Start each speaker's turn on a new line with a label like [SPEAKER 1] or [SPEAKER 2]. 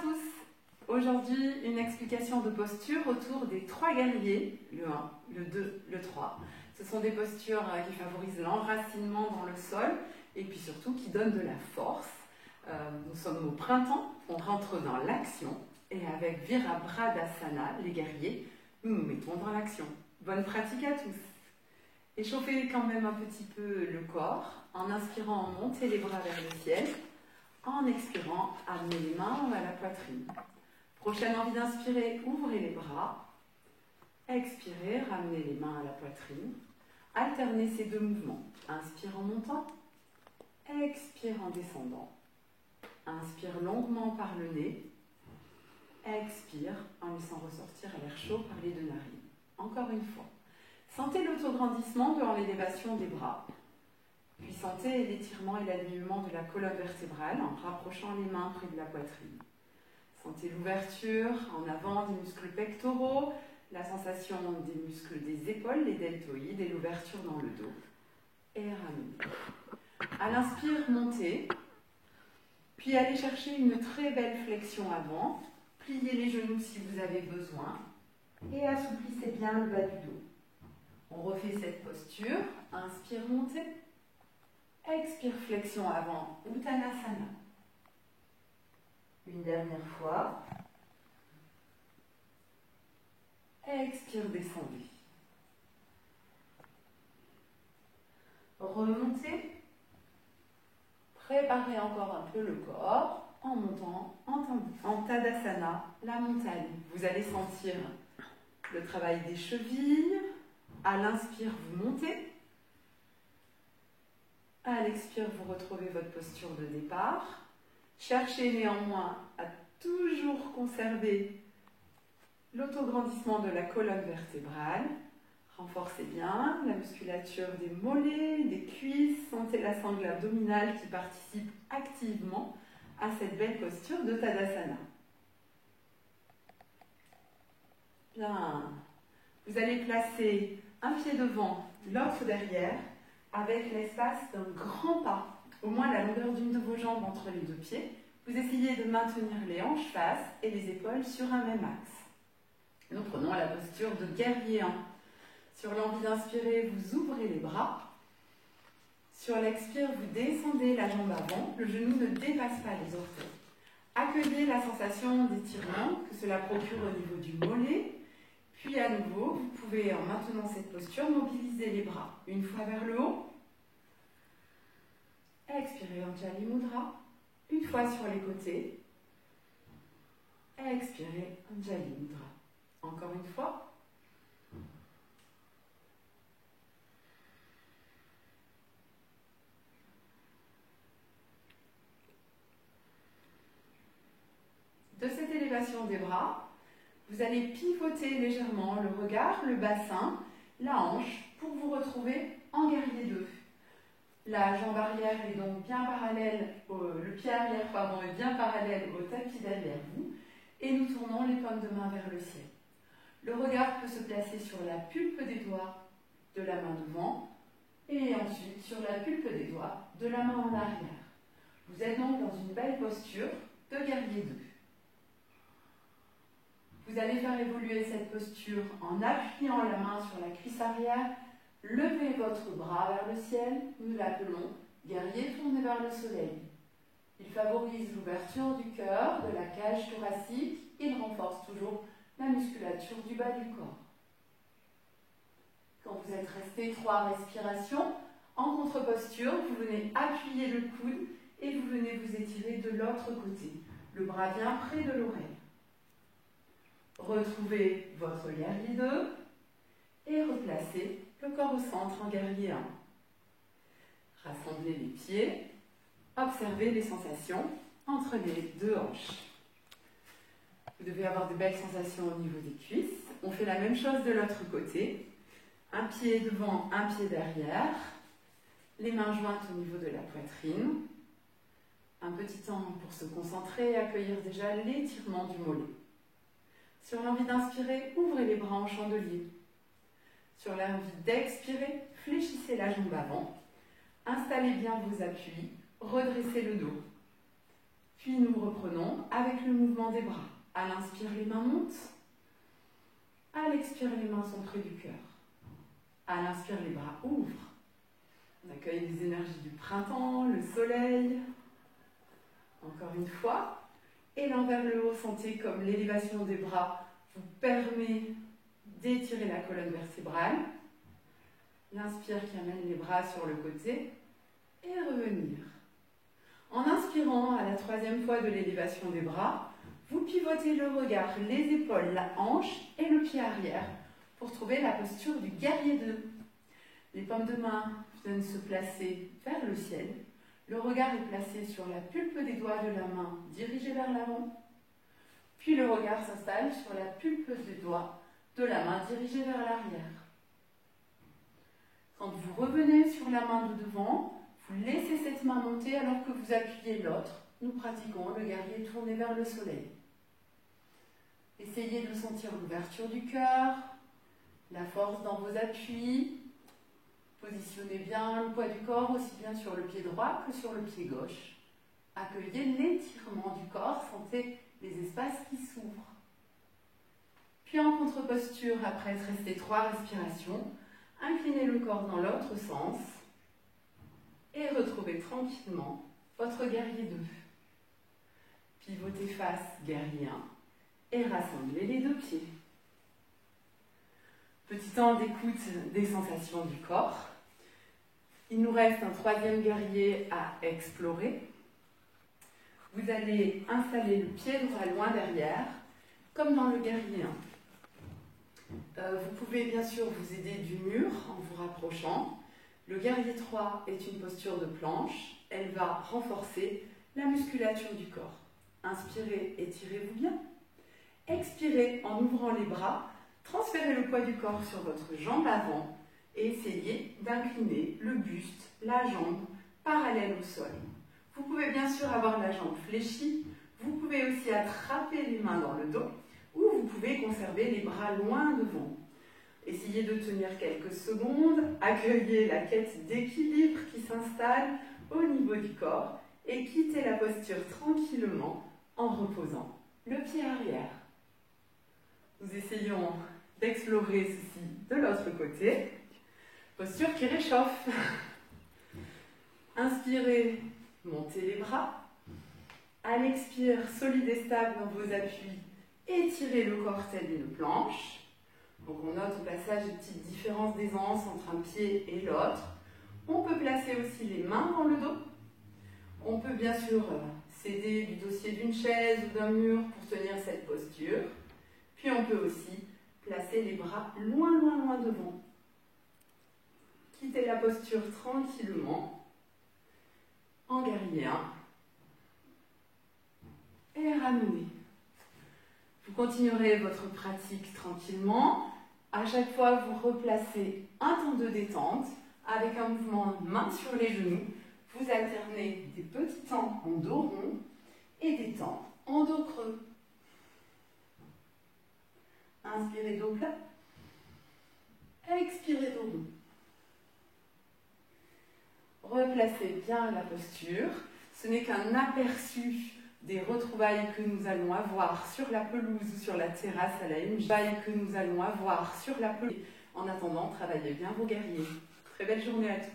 [SPEAKER 1] tous. Aujourd'hui, une explication de posture autour des 3 guerriers, le 1, le 2, le 3. Ce sont des postures qui favorisent l'enracinement dans le sol et puis surtout qui donnent de la force. Nous sommes au printemps, on rentre dans l'action et avec Virabhadasana, les guerriers, nous nous mettons dans l'action. Bonne pratique à tous. Échauffez quand même un petit peu le corps en inspirant, montez les bras vers le ciel. En expirant, amenez les mains à la poitrine. Prochaine envie d'inspirer, ouvrez les bras. Expirez, ramenez les mains à la poitrine. Alternez ces deux mouvements. Inspire en montant, expire en descendant. Inspire longuement par le nez. Expire en laissant ressortir l'air chaud par les deux narines. Encore une fois. Sentez l'autograndissement devant l'élévation des bras. Puis sentez l'étirement et l'alignement de la colonne vertébrale en rapprochant les mains près de la poitrine. Sentez l'ouverture en avant des muscles pectoraux, la sensation des muscles des épaules, les deltoïdes et l'ouverture dans le dos. Et ramenez. À l'inspire, montez. Puis allez chercher une très belle flexion avant. Pliez les genoux si vous avez besoin. Et assouplissez bien le bas du dos. On refait cette posture. Inspire, montez. Expire, flexion avant, Uttanasana. Une dernière fois. Expire, descendez. Remontez. Préparez encore un peu le corps en montant en Tadasana, la montagne. Vous allez sentir le travail des chevilles. À l'inspire, vous montez. À l'expire, vous retrouvez votre posture de départ. Cherchez néanmoins à toujours conserver l'autograndissement de la colonne vertébrale. Renforcez bien la musculature des mollets, des cuisses. Sentez la sangle abdominale qui participe activement à cette belle posture de Tadasana. Bien. Vous allez placer un pied devant, l'autre derrière, avec l'espace d'un grand pas, au moins la longueur d'une de vos jambes entre les deux pieds. Vous essayez de maintenir les hanches face et les épaules sur un même axe. Nous prenons la posture de guerrier 1. Sur l'envie d'inspirer, vous ouvrez les bras. Sur l'expire, vous descendez la jambe avant, le genou ne dépasse pas les orteils. Accueillez la sensation d'étirement que cela procure au niveau du mollet. Puis à nouveau, vous pouvez, en maintenant cette posture, mobiliser les bras. Une fois vers le haut. Expirez Anjali Mudra. Une fois sur les côtés. Expirez Anjali Mudra. Encore une fois. De cette élévation des bras, vous allez pivoter légèrement le regard, le bassin, la hanche, pour vous retrouver en guerrier 2. La jambe arrière est donc bien parallèle, le pied arrière est bien parallèle au tapis derrière vous, et nous tournons les paumes de main vers le ciel. Le regard peut se placer sur la pulpe des doigts de la main devant, et ensuite sur la pulpe des doigts de la main en arrière. Vous êtes donc dans une belle posture de guerrier 2. Vous allez faire évoluer cette posture en appuyant la main sur la cuisse arrière. Levez votre bras vers le ciel. Nous l'appelons guerrier tourné vers le soleil. Il favorise l'ouverture du cœur, de la cage thoracique. Il renforce toujours la musculature du bas du corps. Quand vous êtes resté 3 respirations, en contre-posture, vous venez appuyer le coude et vous venez vous étirer de l'autre côté. Le bras vient près de l'oreille. Retrouvez votre guerrier 2 et replacez le corps au centre en guerrier 1. Rassemblez les pieds, observez les sensations entre les deux hanches. Vous devez avoir de belles sensations au niveau des cuisses. On fait la même chose de l'autre côté. Un pied devant, un pied derrière. Les mains jointes au niveau de la poitrine. Un petit temps pour se concentrer et accueillir déjà l'étirement du mollet. Sur l'envie d'inspirer, ouvrez les bras en chandelier. Sur l'envie d'expirer, fléchissez la jambe avant. Installez bien vos appuis, redressez le dos. Puis nous reprenons avec le mouvement des bras. À l'inspire, les mains montent. À l'expire, les mains sont près du cœur. À l'inspire, les bras ouvrent. On accueille les énergies du printemps, le soleil. Encore une fois. Élan vers le haut, sentez comme l'élévation des bras vous permet d'étirer la colonne vertébrale. L'inspire qui amène les bras sur le côté et revenir. En inspirant à la troisième fois de l'élévation des bras, vous pivotez le regard, les épaules, la hanche et le pied arrière pour trouver la posture du guerrier 2. Les paumes de main viennent se placer vers le ciel. Le regard est placé sur la pulpe des doigts de la main dirigée vers l'avant. Puis le regard s'installe sur la pulpe des doigts de la main dirigée vers l'arrière. Quand vous revenez sur la main de devant, vous laissez cette main monter alors que vous appuyez l'autre. Nous pratiquons le guerrier tourné vers le soleil. Essayez de sentir l'ouverture du cœur, la force dans vos appuis. Positionnez bien le poids du corps aussi bien sur le pied droit que sur le pied gauche. Accueillez l'étirement du corps, sentez les espaces qui s'ouvrent. Puis en contre-posture, après être resté 3 respirations, inclinez le corps dans l'autre sens et retrouvez tranquillement votre guerrier 2. Pivotez face guerrier 1 et rassemblez les 2 pieds. Petit temps d'écoute des sensations du corps. Il nous reste un 3e guerrier à explorer. Vous allez installer le pied droit loin derrière, comme dans le guerrier 1. Vous pouvez bien sûr vous aider du mur en vous rapprochant. Le guerrier 3 est une posture de planche. Elle va renforcer la musculature du corps. Inspirez, étirez-vous bien. Expirez en ouvrant les bras. Transférez le poids du corps sur votre jambe avant et essayez d'incliner le buste, la jambe, parallèle au sol. Vous pouvez bien sûr avoir la jambe fléchie. Vous pouvez aussi attraper les mains dans le dos ou vous pouvez conserver les bras loin devant. Essayez de tenir quelques secondes, accueillez la quête d'équilibre qui s'installe au niveau du corps et quittez la posture tranquillement en reposant le pied arrière. Nous essayons d'explorer ceci de l'autre côté. Posture qui réchauffe. Inspirez, montez les bras. À l'expire, solide et stable dans vos appuis, étirez le corps tel une planche. Donc on note au passage des petites différences d'aisance entre un pied et l'autre. On peut placer aussi les mains dans le dos. On peut bien sûr s'aider du dossier d'une chaise ou d'un mur pour tenir cette posture. Puis on peut aussi placer les bras loin, loin, loin devant. Quittez la posture tranquillement en guerrier 1 et ramenez. Vous continuerez votre pratique tranquillement. À chaque fois, vous replacez un temps de détente avec un mouvement main sur les genoux. Vous alternez des petits temps en dos rond et des temps en dos creux. Inspirez dos plat. Expirez dos rond. Replacez bien la posture. Ce n'est qu'un aperçu des retrouvailles que nous allons avoir sur la pelouse ou sur la terrasse à la MJ, que nous allons avoir sur la pelouse. En attendant, travaillez bien vos guerriers. Très belle journée à tous.